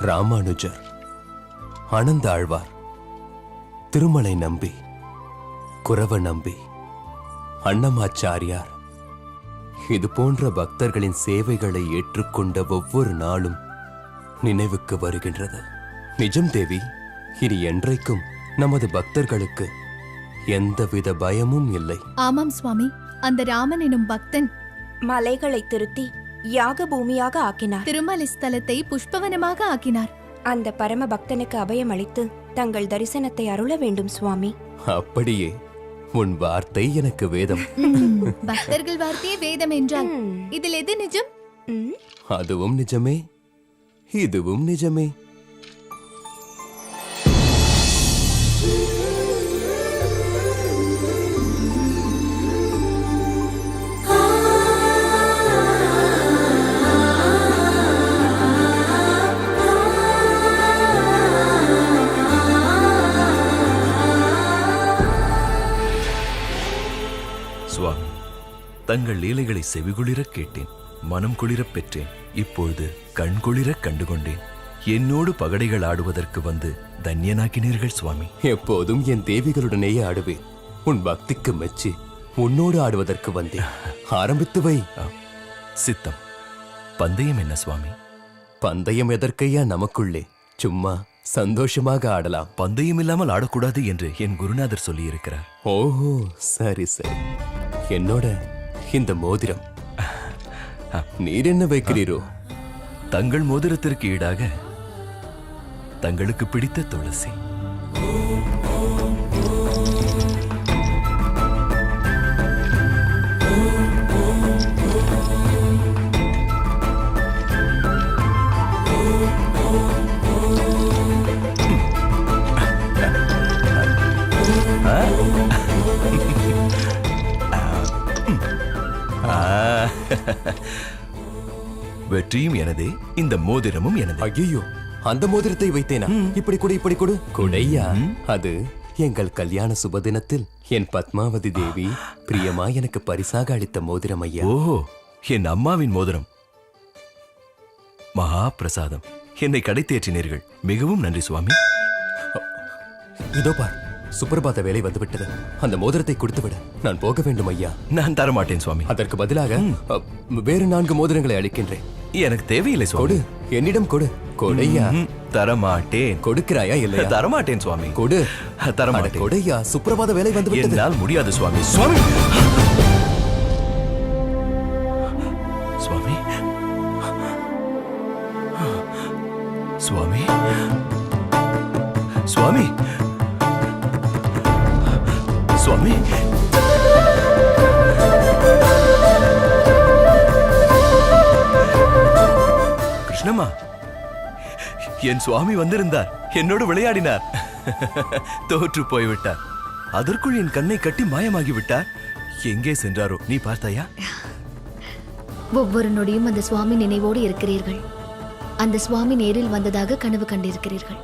ராமானுஜர், அனந்தாழ்வார், திருமலை நம்பி, குரவ நம்பி, அன்னமாச்சாரியார் இது போன்ற பக்தர்களின் சேவைகளை ஏற்றுக்கொண்ட ஒவ்வொரு நாளும் நினைவுக்கு வருகின்றது. நிஜம் தேவி, இனி என்றைக்கும் நமது பக்தர்களுக்கு எந்தவித பயமும் இல்லை. ஆமாம் சுவாமி, அந்த ராமன் எனும் பக்தன் மலைகளை திருத்தி யாக பூமியாக ஆக்கினார். திருமலை ஸ்தலத்தை புஷ்பவனமாக ஆக்கினார். அந்த பரம பக்தனுக்கு அபயம் அளித்து தங்கள் தரிசனத்தை அருள வேண்டும் சுவாமி. அப்படியே உன் வார்த்தை எனக்கு வேதம். பக்தர்கள் வார்த்தையே வேதம் என்றால் இதில் எது நிஜம்? அதுவும் நிஜமே, இதுவும் நிஜமே. சுவாமி, தங்கள் லீலைகளை செவிகுளிர கேட்டேன், மனம் குளிரப் பெற்றேன். இப்பொழுது கண்குளிர கண்டுகொண்டேன். என்னோடு பகடைகள் ஆடுவதற்கு வந்து தன்யனாக்கினீர்கள் சுவாமி. எப்போதும் என் தேவிகளுடனேயே ஆடுவேன். உன் பக்திக்கு மெச்சி உன்னோடு ஆடுவதற்கு வந்தேன். ஆரம்பித்து வை. சித்தம். பந்தயம் என்ன சுவாமி? பந்தயம் எதற்கையா நமக்குள்ளே? சும்மா சந்தோஷமாக ஆடலாம். பந்தயம் இல்லாமல் ஆடக்கூடாது என்று என் குருநாதர் சொல்லியிருக்கிறார். ஓஹோ, சரி சரி. என்னோட இந்த மோதிரம் நீர் என்ன வைக்கிறீரோ? தங்கள் மோதிரத்திற்கு ஈடாக தங்களுக்கு பிடித்த துளசி. வெற்றியும் எனதே, இந்த மோதிரமும் எனதே. ஐயோ, அந்த மோதிரத்தை வைத்தேனா? இப்படி கொடு, இப்படி கொடு. கொடையா? அது எங்கள் கல்யாண சுபதினத்தில் என் பத்மாவதி தேவி பிரியமா எனக்கு பரிசாக அளித்த மோதிரம் ஐயா. ஓஹோ, என் அம்மாவின் மோதிரம். மகா பிரசாதம். என்னை கடை தேற்றினீர்கள். மிகவும் நன்றி சுவாமி. இதோ பார், சுப்பிரபாத வேலை வந்துவிட்டது. அந்த மோதிரத்தை கொடுத்து விட. நான் போக வேண்டும் ஐயா. நான் தரமாட்டேன் சுவாமி. அதற்கு பதிலாக வேறு 4 மோதிரங்களை அளிக்கின்றேன். எனக்கு தேவையில்லை சுவாமி. கொடு, என்னிடம் கொடு. கொடையா? தரமாட்டேன். கொடுக்கிறாயா இல்லையா? தரமாட்டேன் சுவாமி. கொடு. தரமாட்டேன். கொடையா? சுப்பிரபாத வேலை வந்துவிட்டது. என்னால் முடியாது சுவாமி. சுவாமி, சுவாமி, சுவாமி, சுவாமி, சுவாமி. கிருஷ்ணம்மா, என் சுவாமி வந்திருந்தார். என்னோடு விளையாடினார். தோற்று போய்விட்டார். அதற்குள் என் கண்ணை கட்டி மாயமாகி விட்டார். எங்கே சென்றாரோ? நீ பார்த்தாயா? ஒவ்வொரு நொடியும் அந்த சுவாமி நினைவோடு இருக்கிறீர்கள். அந்த சுவாமி நேரில் வந்ததாக கனவு கண்டிருக்கிறீர்கள்.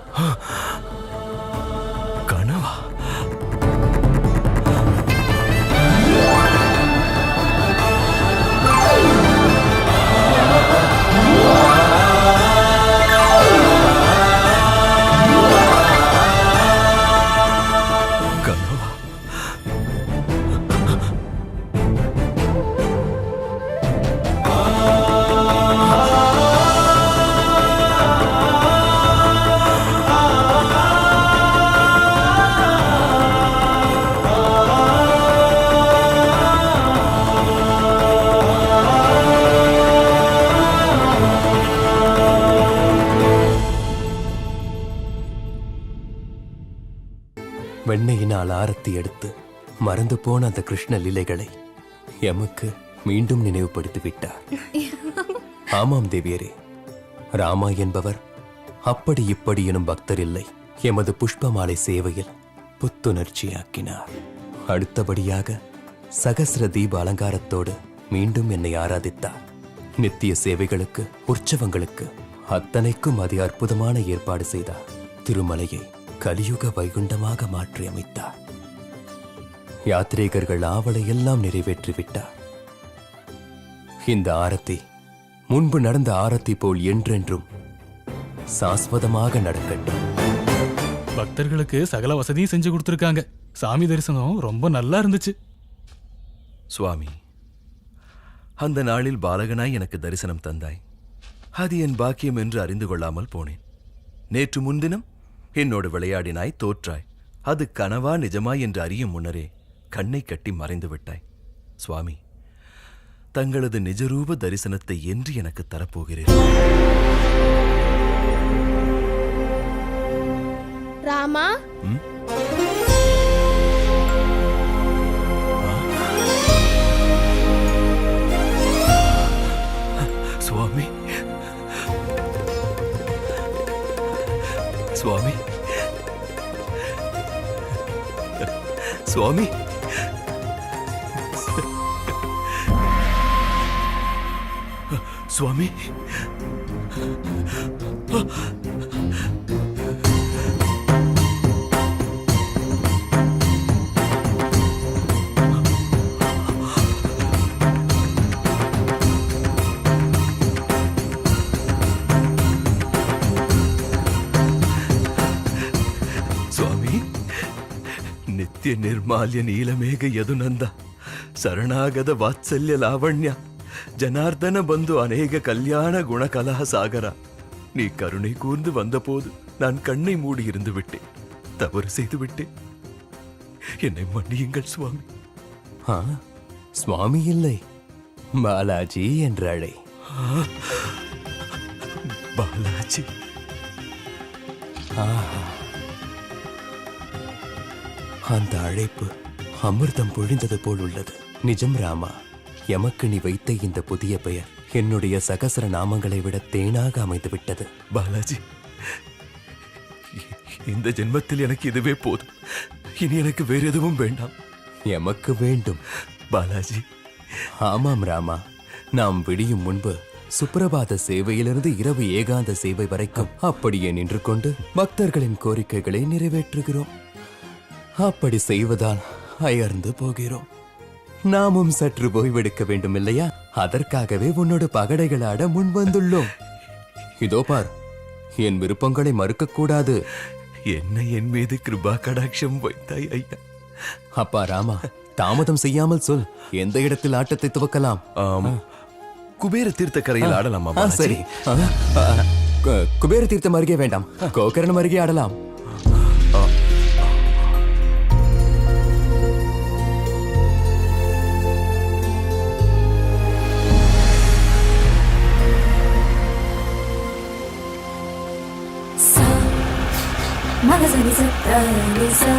கனவா? வெண்ணையினால் ஆரத்தி எடுத்து மறந்து போன அந்த கிருஷ்ண லீலைகளை எமக்கு மீண்டும் நினைவுபடுத்தி விட்டார். ஆமாம் தேவியரே, ராமா என்பவர் அப்படி இப்படி எனும் பக்தர் இல்லை. எமது புஷ்பமாலை சேவையில் புத்துணர்ச்சியாக்கினார். அடுத்தபடியாக சகஸ்ர தீப அலங்காரத்தோடு மீண்டும் என்னை ஆராதித்தார். நித்திய சேவைகளுக்கு, உற்சவங்களுக்கு அத்தனைக்கும் அதி அற்புதமான ஏற்பாடு செய்தார். திருமலையை கலியுக வைகுண்டமாக மாற்றி அமைத்தார். யாத்ரீகர்கள் ஆவலை எல்லாம் நிறைவேற்றிவிட்டார். இந்த ஆரத்தி முன்பு நடந்த ஆரத்தி போல் என்றென்றும் சாஸ்வதமாக நடக்கட்டும். பக்தர்களுக்கு சகல வசதியும் செஞ்சு கொடுத்துருக்காங்க. சாமி தரிசனம் ரொம்ப நல்லா இருந்துச்சு. சுவாமி, அந்த நாளில் பாலகனாய் எனக்கு தரிசனம் தந்தாய். அது என் பாக்கியம் என்று அறிந்து கொள்ளாமல் போனேன். நேற்று முன்தினம் என்னோடு விளையாடினாய், தோற்றாய். அது கனவா நிஜமா என்று அறியும் முன்னரே கண்ணை கட்டி மறைந்து விட்டாய். சுவாமி, தங்களது நிஜரூப தரிசனத்தை என்று எனக்கு தரப்போகிறீர்கள்? ராமா, சுவாமி, சுவாமி, சுவாமி, சுவாமி, சுவாமி, ನಿತ್ಯ ನಿರ್ಮಾಲ್ಯ ನೀಲಮೇಘ ಯದುನಂದ ಶರಣಾಗದ ವಾತ್ಸಲ್ಯ ಲಾವಣ್ಯ ஜனார்தன பந்து அநேக கல்யாண குணகலா சாகரா, நீ கருணை கூர்ந்து வந்தபோது நான் கண்ணை மூடி இருந்து விட்டேன். தவறு செய்து விட்டேன். என்னை மன்னியுங்கள் சுவாமி. ஆ, சுவாமி இல்லை, பாலாஜி என்று அழை. பாலாஜி. அந்த அழைப்பு அமிர்தம் பொழிந்தது போல் உள்ளது. நிஜம் ராமா, எமக்கு நீ வைத்த இந்த புதிய பெயர் என்னுடைய சகசர நாமங்களை விட தேனாக அமைந்து விட்டது. பாலாஜி, இந்த ஜென்மத்தில் எனக்கு இதுவே போதும். இனி எனக்கு வேற எதுவும் வேண்டாம். எமக்கு வேண்டும் பாலாஜி. ஆமாம் ராமா, நாம் விடியும் முன்பு சுப்பிரபாத சேவையிலிருந்து இரவு ஏகாந்த சேவை வரைக்கும் அப்படியே நின்று கொண்டு பக்தர்களின் கோரிக்கைகளை நிறைவேற்றுகிறோம். அப்படி செய்வதால் அயர்ந்து போகிறோம். நாமும் சற்று ஓய்வெடுக்க வேண்டும் இல்லையா? அதற்காகவே உன்னோட பகடைகள் ஆட முன் வந்துள்ளோம். இதோ பார், என் விருப்பங்களை மறுக்க கூடாது. என்ன என் மீது கிருபா கடாட்சம் வைத்தாய் ஐயா. அப்பா ராமா, தாமதம் செய்யாமல் சொல், எந்த இடத்தில் ஆட்டத்தை துவக்கலாம்? குபேர தீர்த்த கரையில் ஆடலாமா? சரி. குபேர தீர்த்தம் அருகே வேண்டாம், கோகர்ணம் அருகே ஆடலாம். Magazine is a